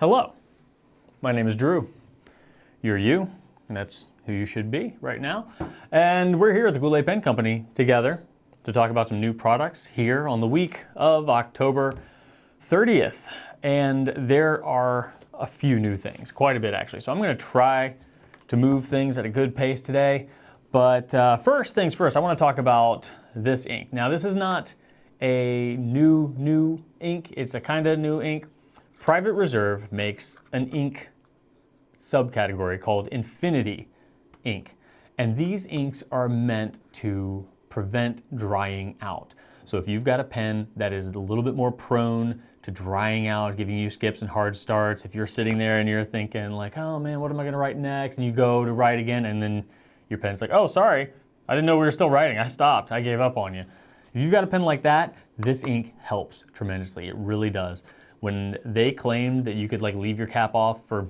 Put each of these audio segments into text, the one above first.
Hello, my name is Drew. You're you, and that's who you should be right now. And we're here at the Goulet Pen Company together to talk about some new products here on the week of October 30th. And there are a few new things, quite a bit actually. So I'm going to try to move things at a good pace today. But first things first, I want to talk about this ink. Now this is not a new ink, it's a kind of new ink. Private Reserve makes an ink subcategory called Infinity ink. And these inks are meant to prevent drying out. So if you've got a pen that is a little bit more prone to drying out, giving you skips and hard starts, if you're sitting there and you're thinking like, oh man, what am I gonna write next? And you go to write again and then your pen's like, oh, sorry, I didn't know we were still writing. I stopped, I gave up on you. If you've got a pen like that, this ink helps tremendously. It really does. When they claimed that you could like leave your cap off for,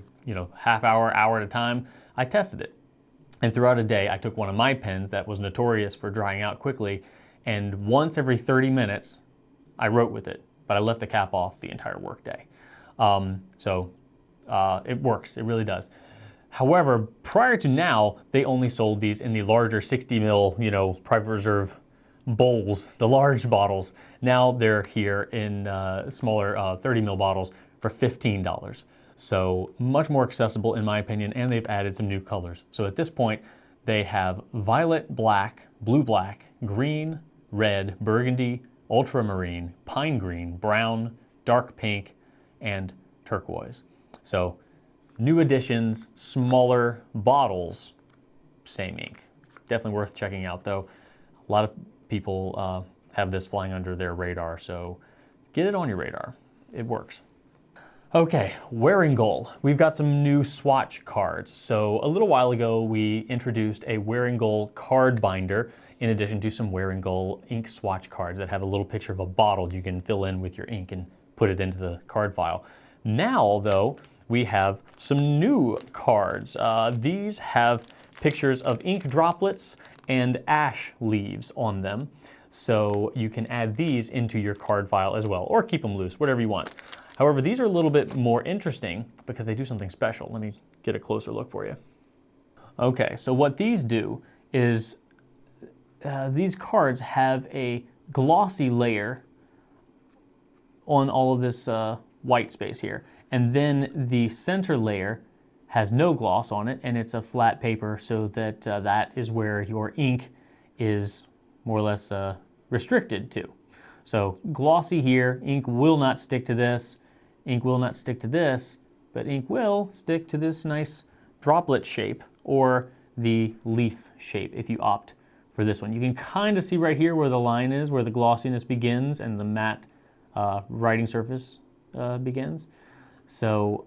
half hour, hour at a time, I tested it. And throughout a day, I took one of my pens that was notorious for drying out quickly, and once every 30 minutes, I wrote with it, but I left the cap off the entire workday. It works, it really does. However, prior to now, they only sold these in the larger 60 mil, Private Reserve bowls, the large bottles. Now they're here in smaller 30 mil bottles for $15. So much more accessible in my opinion, and they've added some new colors. So at this point, they have violet, black, blue, black, green, red, burgundy, ultramarine, pine green, brown, dark pink, and turquoise. So new additions, smaller bottles, same ink. Definitely worth checking out though. A lot of people have this flying under their radar, so get it on your radar. It works. Okay, Wearingeul. We've got some new Swatch cards. So a little while ago, we introduced a Wearingeul card binder in addition to some Wearingeul ink swatch cards that have a little picture of a bottle you can fill in with your ink and put it into the card file. Now, though, we have some new cards. These have pictures of ink droplets and ash leaves on them. So you can add these into your card file as well, or keep them loose, whatever you want. However, these are a little bit more interesting because they do something special. Let me get a closer look for you. Okay, so what these do is these cards have a glossy layer on all of this white space here. And then the center layer has no gloss on it, and it's a flat paper, so that that is where your ink is more or less restricted to. So glossy here, ink will not stick to this, ink will not stick to this, but ink will stick to this nice droplet shape or the leaf shape if you opt for this one. You can kind of see right here where the line is, where the glossiness begins and the matte writing surface begins. So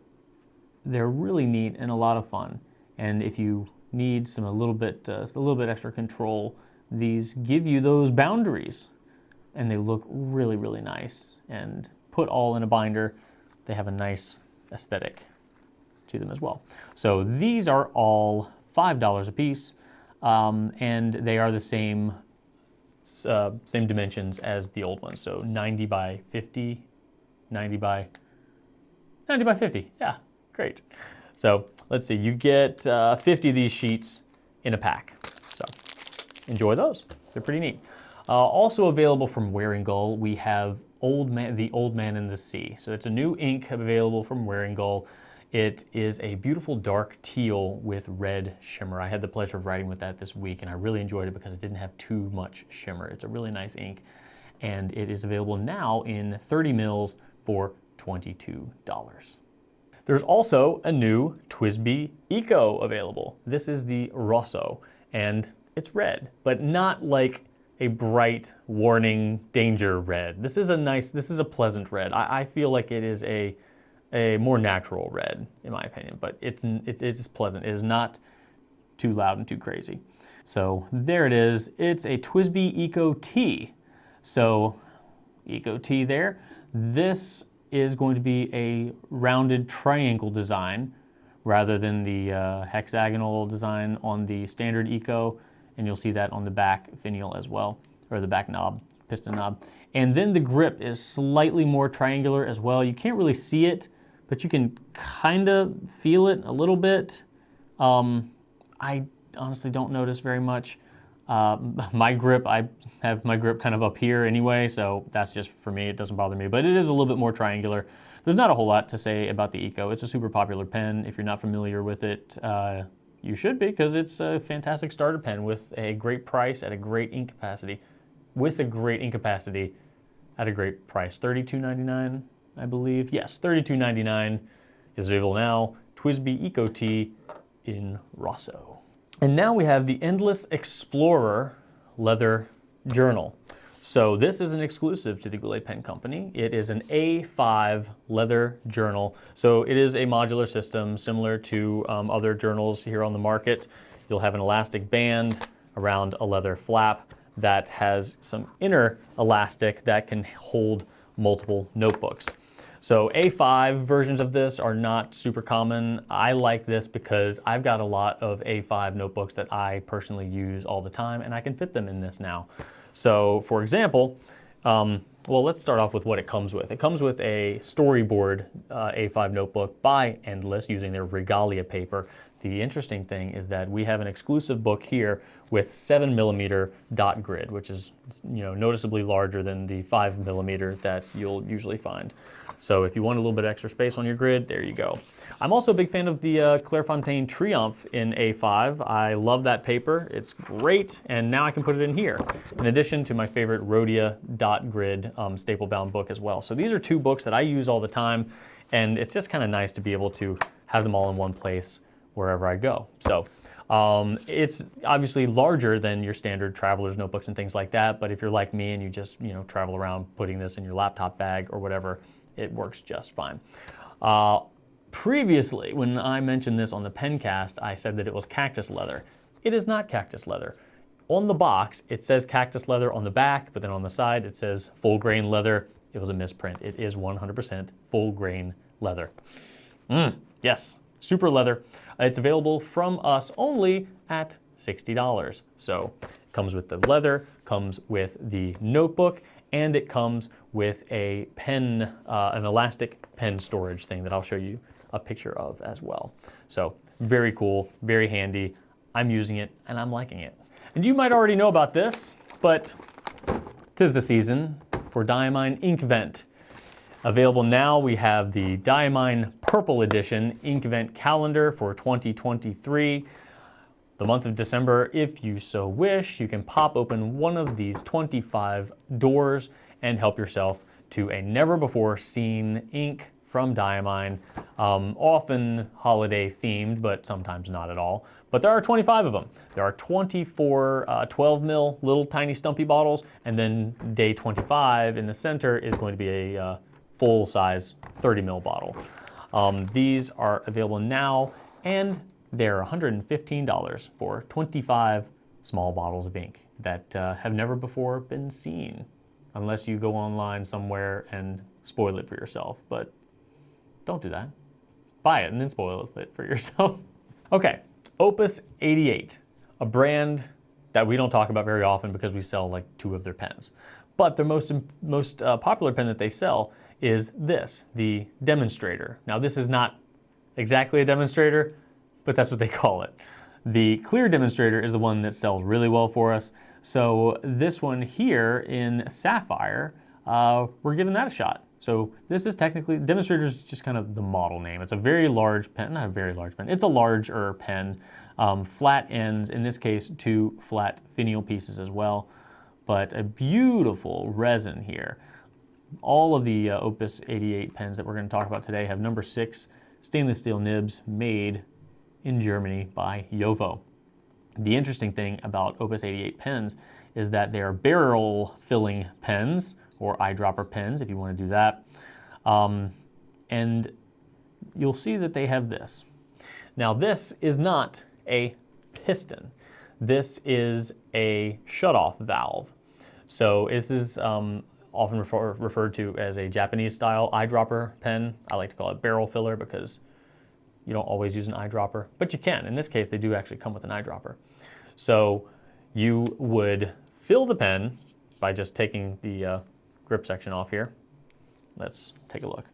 they're really neat and a lot of fun. And if you need a little bit extra control, these give you those boundaries, and they look really, really nice. And put all in a binder, they have a nice aesthetic to them as well. So these are all $5 a piece, and they are the same dimensions as the old ones. So 90 by 50, 90 by 50, yeah. Great. So let's see, you get 50 of these sheets in a pack. So enjoy those. They're pretty neat. Also available from Wearingeul, we have The Old Man in the Sea. So it's a new ink available from Wearingeul. It is a beautiful dark teal with red shimmer. I had the pleasure of writing with that this week, and I really enjoyed it because it didn't have too much shimmer. It's a really nice ink, and it is available now in 30 mils for $22. There's also a new TWSBI Eco available. This is the Rosso, and it's red, but not like a bright warning danger red. This is a pleasant red. I feel like it is a more natural red in my opinion, but it's pleasant. It is not too loud and too crazy. So there it is. It's a TWSBI Eco T. So Eco T there. This is going to be a rounded triangle design rather than the hexagonal design on the standard Eco, and you'll see that on the back finial as well, or the back knob, piston knob. And then the grip is slightly more triangular as well. You can't really see it, but you can kind of feel it a little bit. I honestly don't notice very much. My grip, I have my grip kind of up here anyway, so that's just for me, it doesn't bother me, but it is a little bit more triangular. There's not a whole lot to say about the Eco. It's a super popular pen. If you're not familiar with it, you should be, because it's a fantastic starter pen with a great price at a great ink capacity. With a great ink capacity at a great price. $32.99, I believe. Yes, $32.99 is available now. TWSBI Eco T in Rosso. And now we have the Endless Explorer leather journal. So this is an exclusive to the Goulet Pen Company. It is an A5 leather journal. So it is a modular system similar to other journals here on the market. You'll have an elastic band around a leather flap that has some inner elastic that can hold multiple notebooks. So A5 versions of this are not super common. I like this because I've got a lot of A5 notebooks that I personally use all the time, and I can fit them in this now. So for example, well, let's start off with what it comes with. It comes with a storyboard A5 notebook by Endless using their Regalia paper. The interesting thing is that we have an exclusive book here with 7mm dot grid, which is, you know, noticeably larger than the 5mm that you'll usually find. So if you want a little bit extra space on your grid, there you go. I'm also a big fan of the Clairefontaine Triomphe in A5. I love that paper. It's great, and now I can put it in here, in addition to my favorite Rhodia dot grid staple-bound book as well. So these are two books that I use all the time, and it's just kind of nice to be able to have them all in one place wherever I go. So it's obviously larger than your standard traveler's notebooks and things like that, but if you're like me and you just, you know, travel around putting this in your laptop bag or whatever, it works just fine. Previously, when I mentioned this on the Pencast, I said that it was cactus leather. It is not cactus leather. On the box, it says cactus leather on the back, but then on the side, it says full grain leather. It was a misprint. It is 100% full grain leather. Yes, super leather. It's available from us only at $60. So it comes with the leather, comes with the notebook, and it comes with a pen, an elastic pen storage thing that I'll show you a picture of as well. So very cool, very handy. I'm using it and I'm liking it. And you might already know about this, but 'tis the season for Diamine Inkvent. Available now, we have the Diamine Purple Edition Inkvent calendar for 2023. The month of December, if you so wish, you can pop open one of these 25 doors and help yourself to a never-before-seen ink from Diamine, often holiday themed, but sometimes not at all. But there are 25 of them. There are 24 12 mil little tiny stumpy bottles, and then day 25 in the center is going to be a full-size 30 mil bottle. These are available now, and they're $115 for 25 small bottles of ink that have never before been seen, unless you go online somewhere and spoil it for yourself. But don't do that. Buy it and then spoil it for yourself. Okay, OPUS 88, a brand that we don't talk about very often because we sell like 2 of their pens. But their most popular pen that they sell is this, the Demonstrator. Now this is not exactly a Demonstrator, but that's what they call it. The clear Demonstrator is the one that sells really well for us. So this one here in Sapphire, we're giving that a shot. So this is technically, Demonstrator is just kind of the model name. It's a very large pen, not a very large pen, it's a larger pen. Flat ends, in this case, 2 flat finial pieces as well, but a beautiful resin here. All of the OPUS 88 pens that we're going to talk about today have number 6 stainless steel nibs made in Germany by JoWo. The interesting thing about OPUS 88 pens is that they are barrel filling pens, or eyedropper pens if you want to do that. And you'll see that they have this. Now this is not a piston. This is a shutoff valve. So this is often referred to as a Japanese style eyedropper pen. I like to call it barrel filler because you don't always use an eyedropper, but you can. In this case, they do actually come with an eyedropper. So you would fill the pen by just taking the grip section off here. Let's take a look.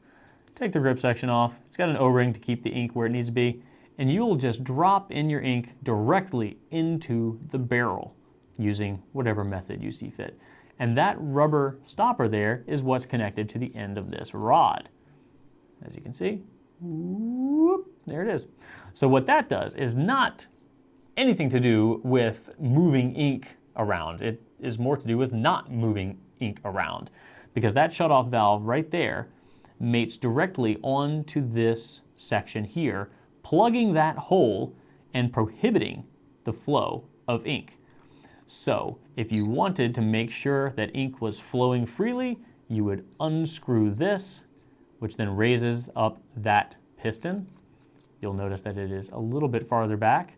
take the grip section off. It's got an O-ring to keep the ink where it needs to be, and you will just drop in your ink directly into the barrel using whatever method you see fit. And that rubber stopper there is what's connected to the end of this rod. As you can see, whoop, there it is. So what that does is not anything to do with moving ink around. It is more to do with not moving ink around, because that shutoff valve right there mates directly onto this section here, plugging that hole and prohibiting the flow of ink. So if you wanted to make sure that ink was flowing freely, you would unscrew this, which then raises up that piston. You'll notice that it is a little bit farther back.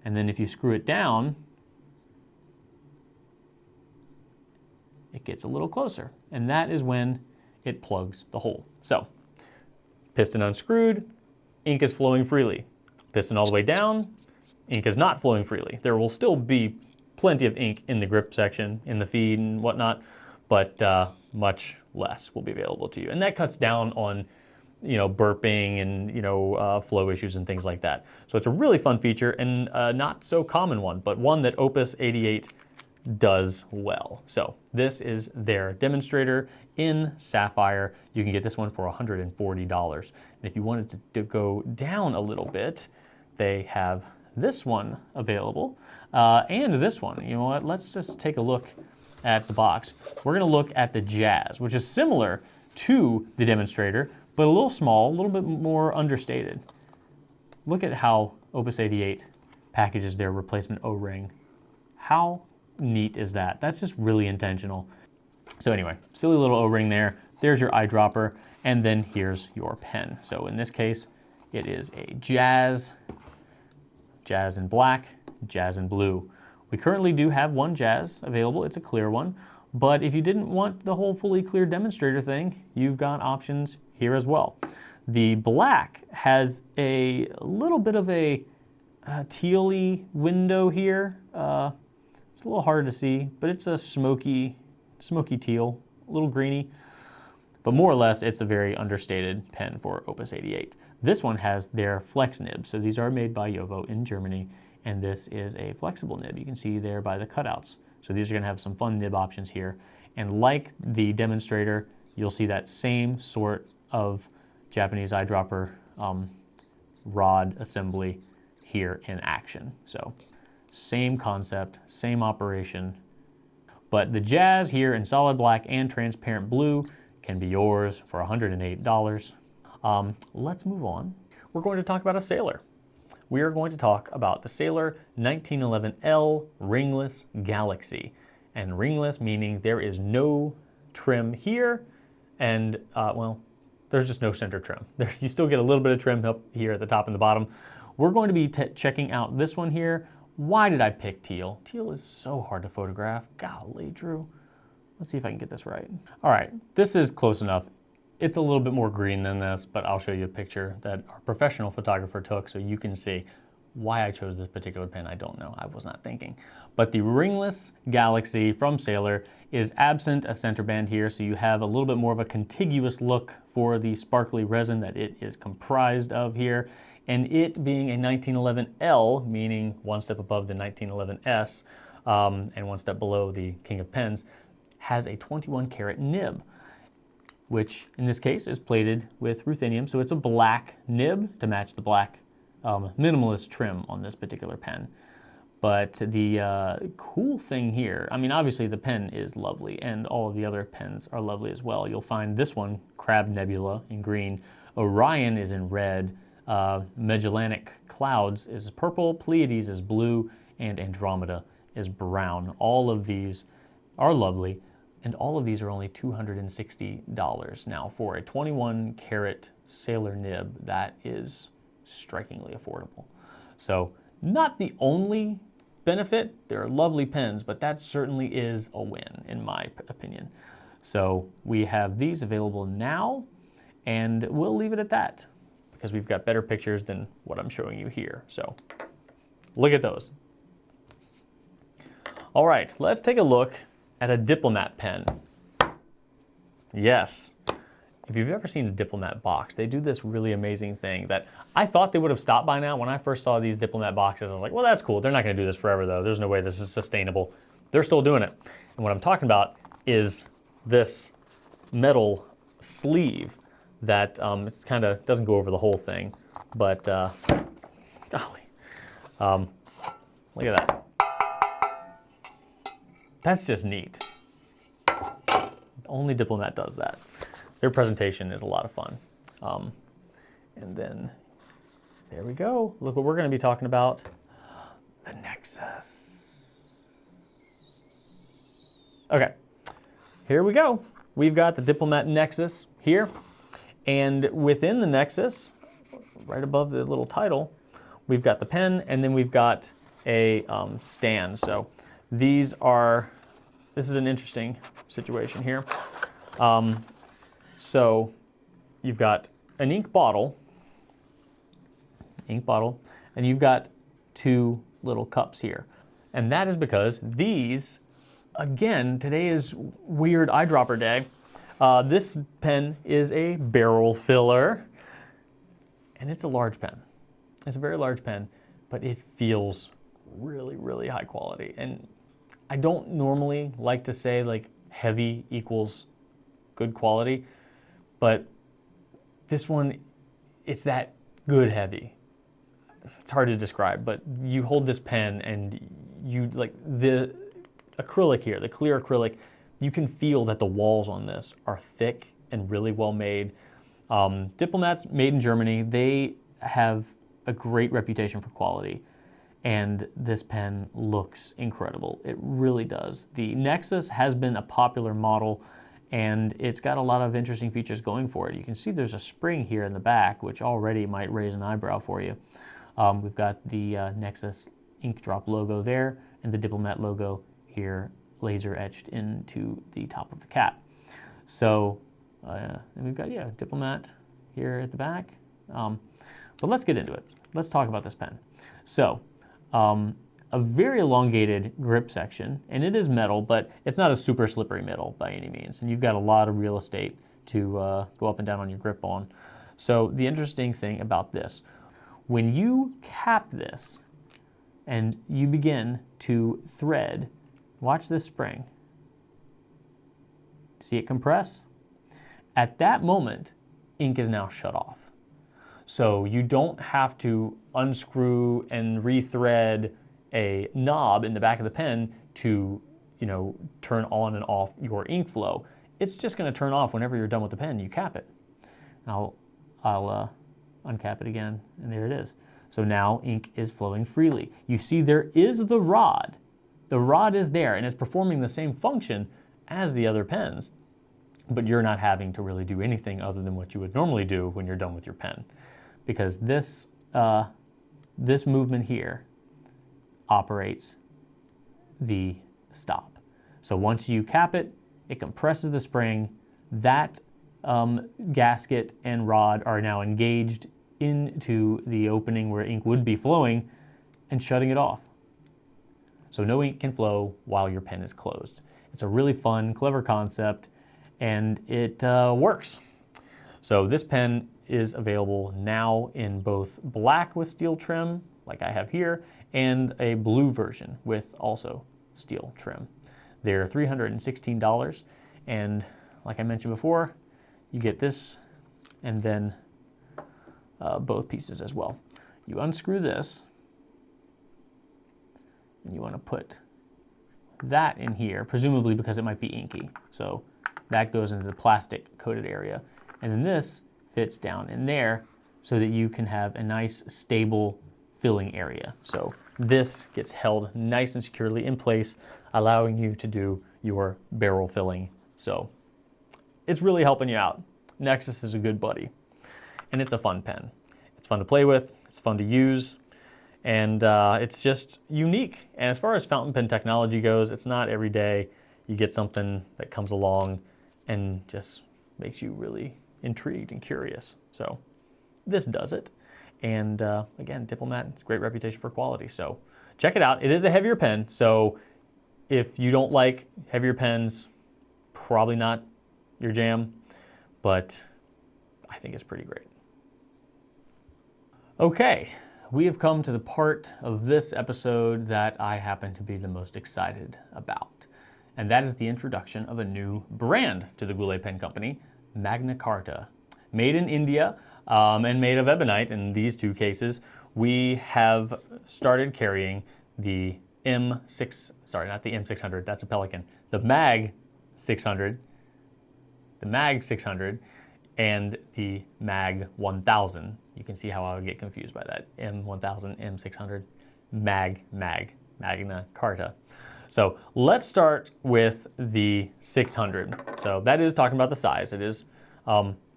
And then if you screw it down, it gets a little closer. And that is when it plugs the hole. So piston unscrewed, ink is flowing freely. Piston all the way down, ink is not flowing freely. There will still be plenty of ink in the grip section, in the feed and whatnot, but much less will be available to you. And that cuts down on, you know, burping and, you know, flow issues and things like that. So it's a really fun feature and not so common one, but one that Opus 88 does well. So this is their Demonstrator in Sapphire. You can get this one for $140. And if you wanted to go down a little bit, they have this one available and this one. You know what? Let's just take a look at the box. We're going to look at the Jazz, which is similar to the Demonstrator, but a little small, a little bit more understated. Look at how Opus 88 packages their replacement O-ring. How neat is that? That's just really intentional. So anyway, silly little O-ring there. There's your eyedropper, and then here's your pen. So in this case, it is a Jazz, Jazz in black, Jazz in blue. We currently do have one Jazz available. It's a clear one, but if you didn't want the whole fully clear Demonstrator thing, you've got options here as well. The black has a little bit of a teal-y window here. It's a little hard to see, but it's a smoky teal, a little greeny, but more or less it's a very understated pen for Opus 88. This one has their flex nib, so these are made by Jowo in Germany, and this is a flexible nib. You can see there by the cutouts. So these are going to have some fun nib options here, and like the Demonstrator, you'll see that same sort of Japanese eyedropper rod assembly here in action. So same concept, same operation, but the Jazz here in solid black and transparent blue can be yours for $108. Let's move on. We're going to talk about a Sailor. We are going to talk about the Sailor 1911L Ringless Galaxy. And ringless meaning there is no trim here, and well, there's just no center trim. You still get a little bit of trim up here at the top and the bottom. We're going to be checking out this one here. Why did I pick teal? Teal is so hard to photograph. Golly, Drew. Let's see if I can get this right. All right, this is close enough. It's a little bit more green than this, but I'll show you a picture that our professional photographer took so you can see why I chose this particular pen. I don't know. I was not thinking. But the Ringless Galaxy from Sailor is absent a center band here, so you have a little bit more of a contiguous look for the sparkly resin that it is comprised of here. And it being a 1911L, meaning one step above the 1911S and one step below the King of Pens, has a 21 karat nib, which in this case is plated with ruthenium. So it's a black nib to match the black minimalist trim on this particular pen. But the cool thing here, I mean, obviously the pen is lovely and all of the other pens are lovely as well. You'll find this one, Crab Nebula, in green. Orion is in red. Magellanic Clouds is purple, Pleiades is blue, and Andromeda is brown. All of these are lovely, and all of these are only $260. Now, for a 21 karat Sailor nib, that is strikingly affordable. So, not the only benefit. There are lovely pens, but that certainly is a win, in my opinion. So, we have these available now, and we'll leave it at that, because we've got better pictures than what I'm showing you here. So look at those. All right, let's take a look at a Diplomat pen. Yes, if you've ever seen a Diplomat box, they do this really amazing thing that I thought they would have stopped by now. When I first saw these Diplomat boxes, I was like, well, that's cool. They're not going to do this forever, though. There's no way this is sustainable. They're still doing it. And what I'm talking about is this metal sleeve that it's kind of doesn't go over the whole thing, but golly, look at that. That's just neat. Only Diplomat does that. Their presentation is a lot of fun. And then there we go. Look what we're going to be talking about. The Nexus. Okay, here we go. We've got the Diplomat Nexus here. And within the Nexus, right above the little title, we've got the pen, and then we've got a stand. So this is an interesting situation here. So you've got an ink bottle, and you've got two little cups here. And that is because these, again, today is weird eyedropper day. This pen is a barrel filler, and it's a large pen. It's a very large pen, but it feels really, really high quality. And I don't normally like to say like heavy equals good quality, but this one, it's that good heavy. It's hard to describe, but you hold this pen and you like the acrylic here, the clear acrylic, you can feel that the walls on this are thick and really well made. Diplomat's made in Germany. They have a great reputation for quality, and this pen looks incredible. It really does. The Nexus has been a popular model, and it's got a lot of interesting features going for it. You can see there's a spring here in the back, which already might raise an eyebrow for you. We've got the Nexus ink drop logo there, and the Diplomat logo here laser etched into the top of the cap. So and we've got, Diplomat here at the back. But let's get into it. Let's talk about this pen. So a very elongated grip section, and it is metal, but it's not a super slippery metal by any means. And you've got a lot of real estate to go up and down on your grip on. So the interesting thing about this, when you cap this and you begin to thread, watch this spring. See it compress? At that moment, ink is now shut off. So you don't have to unscrew and rethread a knob in the back of the pen to, turn on and off your ink flow. It's just going to turn off whenever you're done with the pen. You cap it. I'll uncap it again, and there it is. So now ink is flowing freely. You see there is the rod. The rod is there, and it's performing the same function as the other pens, but you're not having to really do anything other than what you would normally do when you're done with your pen, because this movement here operates the stop. So once you cap it, it compresses the spring. That gasket and rod are now engaged into the opening where ink would be flowing and shutting it off. So no ink can flow while your pen is closed. It's a really fun, clever concept, and it works. So this pen is available now in both black with steel trim, like I have here, and a blue version with also steel trim. They're $316, and like I mentioned before, you get this and then both pieces as well. You unscrew this, and you want to put that in here, presumably because it might be inky. So that goes into the plastic coated area. And then this fits down in there so that you can have a nice stable filling area. So this gets held nice and securely in place, allowing you to do your barrel filling. So it's really helping you out. Nexus is a good buddy, and it's a fun pen. It's fun to play with, it's fun to use, and it's just unique. And as far as fountain pen technology goes, it's not every day you get something that comes along and just makes you really intrigued and curious. So this does it. And again, Diplomat, great reputation for quality. So check it out. It is a heavier pen, so if you don't like heavier pens, probably not your jam, but I think it's pretty great. Okay, we have come to the part of this episode that I happen to be the most excited about. And that is the introduction of a new brand to the Goulet Pen Company, Magna Carta. Made in India and made of ebonite in these two cases, we have started carrying the not the M600, that's a Pelican, the Mag 600, the Mag 600, and the Mag 1000. You can see how I would get confused by that. M1000, M600, Magna Carta. So let's start with the 600. So that is talking about the size. It is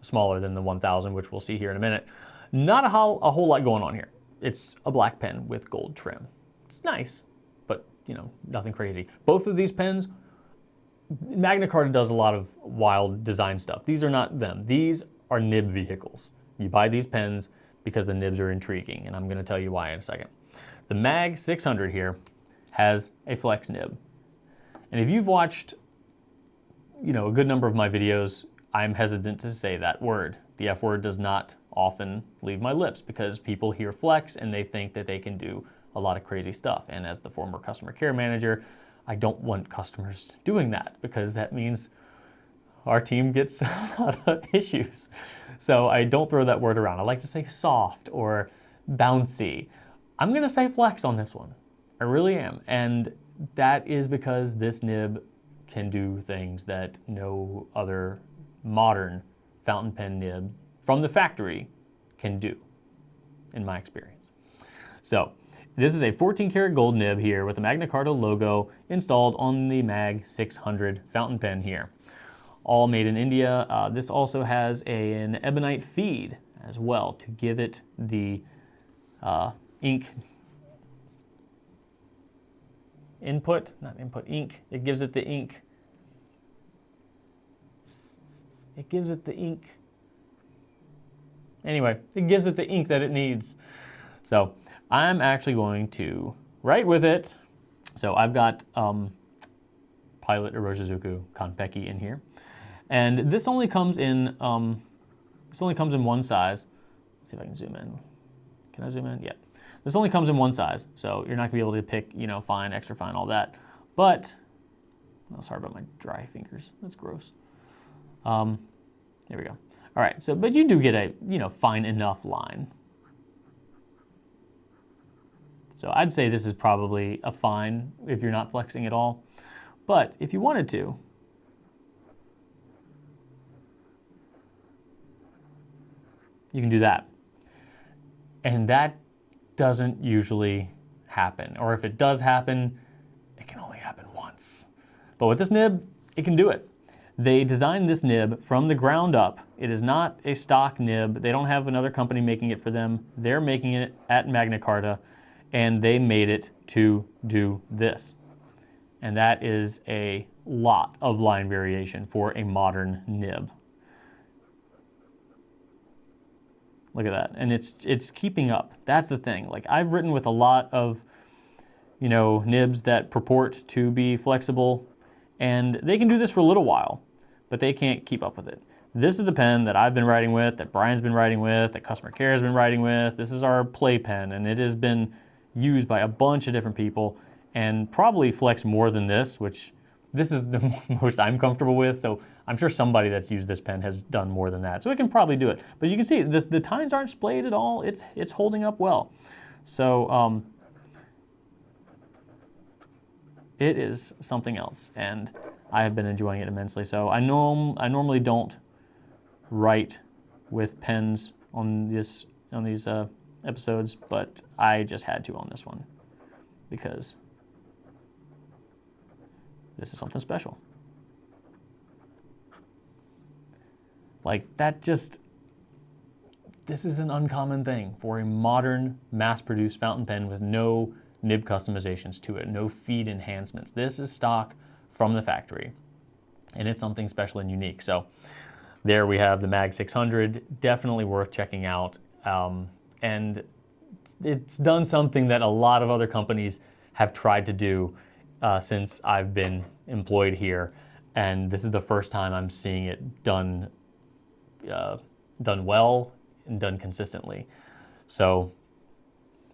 smaller than the 1000, which we'll see here in a minute. Not a whole lot going on here. It's a black pen with gold trim. It's nice, but nothing crazy. Both of these pens, Magna Carta does a lot of wild design stuff. These are not them. These are nib vehicles. You buy these pens because the nibs are intriguing, and I'm going to tell you why in a second. The Mag 600 here has a flex nib. And if you've watched, a good number of my videos, I'm hesitant to say that word. The F word does not often leave my lips because people hear flex and they think that they can do a lot of crazy stuff. And as the former customer care manager, I don't want customers doing that because that means our team gets a lot of issues. So I don't throw that word around. I like to say soft or bouncy. I'm going to say flex on this one. I really am. And that is because this nib can do things that no other modern fountain pen nib from the factory can do, in my experience. So this is a 14 karat gold nib here with the Magna Carta logo installed on the Mag 600 fountain pen here. All made in India. This also has an ebonite feed as well to give it the ink input, not input, ink. It gives it the ink. It gives it the ink. Anyway, it gives it the ink that it needs. So I'm actually going to write with it. So I've got Pilot Iroshizuku Konpeki in here. And this only comes in one size. Let's see if I can zoom in. Can I zoom in? Yeah. This only comes in one size, so you're not gonna be able to pick, fine, extra fine, all that. But, oh, sorry about my dry fingers. That's gross. There we go. All right. So, but you do get a, fine enough line. So I'd say this is probably a fine if you're not flexing at all. But if you wanted to, you can do that. And that doesn't usually happen. Or if it does happen, it can only happen once. But with this nib, it can do it. They designed this nib from the ground up. It is not a stock nib. They don't have another company making it for them. They're making it at Magna Carta, and they made it to do this. And that is a lot of line variation for a modern nib. Look at that. And it's keeping up. That's the thing. Like, I've written with a lot of, nibs that purport to be flexible, and they can do this for a little while, but they can't keep up with it. This is the pen that I've been writing with, that Brian's been writing with, that customer care has been writing with. This is our play pen, and it has been used by a bunch of different people, and probably flex more than this, which this is the most I'm comfortable with. So I'm sure somebody that's used this pen has done more than that. So it can probably do it. But you can see the tines aren't splayed at all. It's holding up well. So it is something else, and I have been enjoying it immensely. So I normally don't write with pens on these episodes, but I just had to on this one because this is something special. Like, this is an uncommon thing for a modern mass-produced fountain pen with no nib customizations to it, no feed enhancements. This is stock from the factory, and it's something special and unique. So there we have the Mag 600, definitely worth checking out. And it's done something that a lot of other companies have tried to do since I've been employed here. And this is the first time I'm seeing it done done well and done consistently. So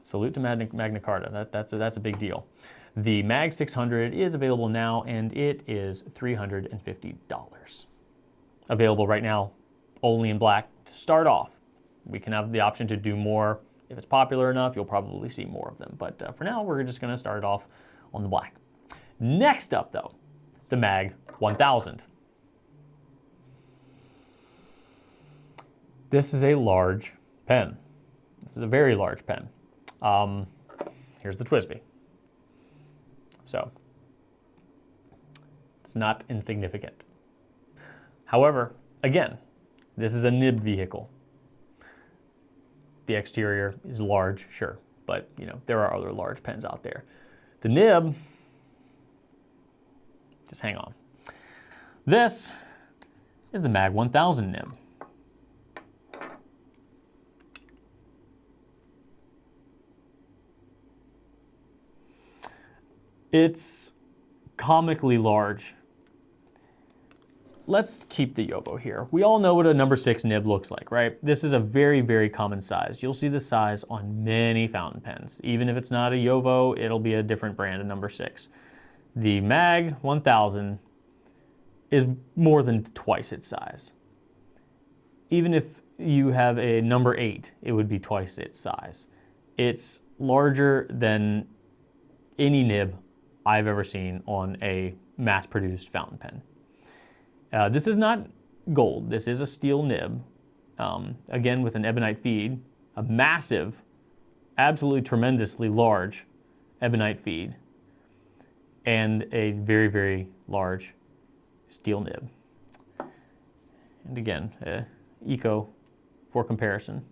salute to Magna Carta. That's a big deal. The Mag 600 is available now, and it is $350. Available right now only in black to start off. We can have the option to do more. If it's popular enough, you'll probably see more of them. But for now, we're just going to start it off on the black. Next up, though, the Mag 1000. This is a large pen. This is a very large pen. Here's the TWSBI. So, it's not insignificant. However, again, this is a nib vehicle. The exterior is large, sure, but you know, there are other large pens out there. The nib, just hang on. This is the Mag 1000 nib. It's comically large. Let's keep the Yovo here. We all know what a number 6 nib looks like, right? This is a very, very common size. You'll see the size on many fountain pens. Even if it's not a Yovo, it'll be a different brand of number 6. The Mag 1000 is more than twice its size. Even if you have a number 8, it would be twice its size. It's larger than any nib I've ever seen on a mass-produced fountain pen. This is not gold. This is a steel nib, again with an ebonite feed, a massive, absolutely tremendously large ebonite feed, and a very, very large steel nib. And again, eco for comparison.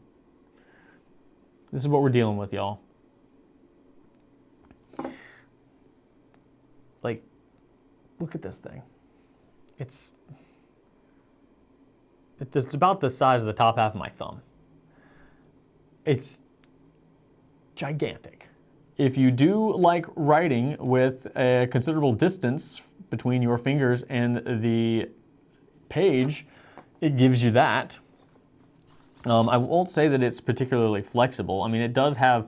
This is what we're dealing with, y'all. Like, look at this thing. It's about the size of the top half of my thumb. It's gigantic. If you do like writing with a considerable distance between your fingers and the page, it gives you that. I won't say that it's particularly flexible. I mean, it does have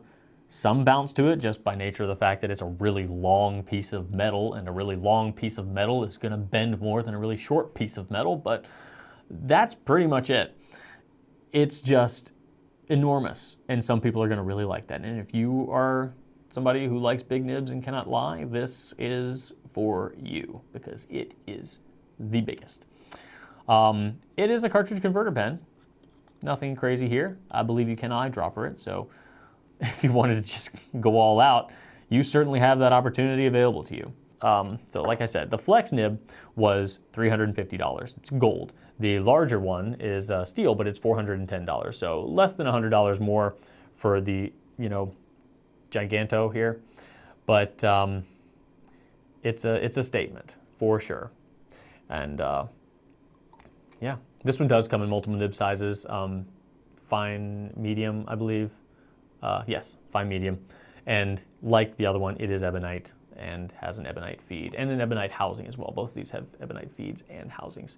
some bounce to it just by nature of the fact that it's a really long piece of metal, and a really long piece of metal is going to bend more than a really short piece of metal, but that's pretty much it. It's just enormous, and some people are going to really like that. And if you are somebody who likes big nibs and cannot lie, this is for you, because it is the biggest. It is a cartridge converter pen. Nothing crazy here. I believe you can eyedropper it, so if you wanted to just go all out, you certainly have that opportunity available to you. So like I said, the Flex nib was $350. It's gold. The larger one is steel, but it's $410. So less than $100 more for the, you know, Giganto here. But it's a statement for sure. And yeah, this one does come in multiple nib sizes. Fine, medium, I believe. Yes, fine medium. And like the other one, it is ebonite and has an ebonite feed and an ebonite housing as well. Both of these have ebonite feeds and housings.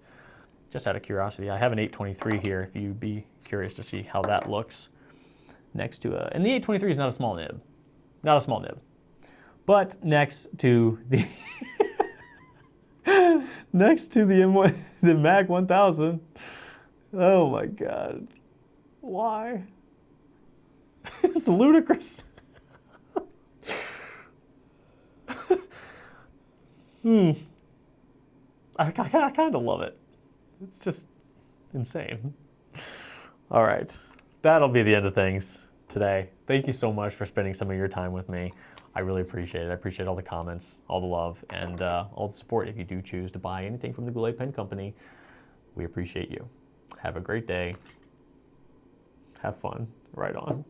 Just out of curiosity, I have an 823 here if you'd be curious to see how that looks next to a, and the 823 is not a small nib. Not a small nib. But next to the next to the M1, the Mag 1000. Oh my God. Why? It's ludicrous. I kind of love it. It's just insane. All right, that'll be the end of things today. Thank you so much for spending some of your time with me. I really appreciate it. I appreciate all the comments, all the love, and all the support. If you do choose to buy anything from the Goulet Pen Company, we appreciate you. Have a great day. Have fun. Right on.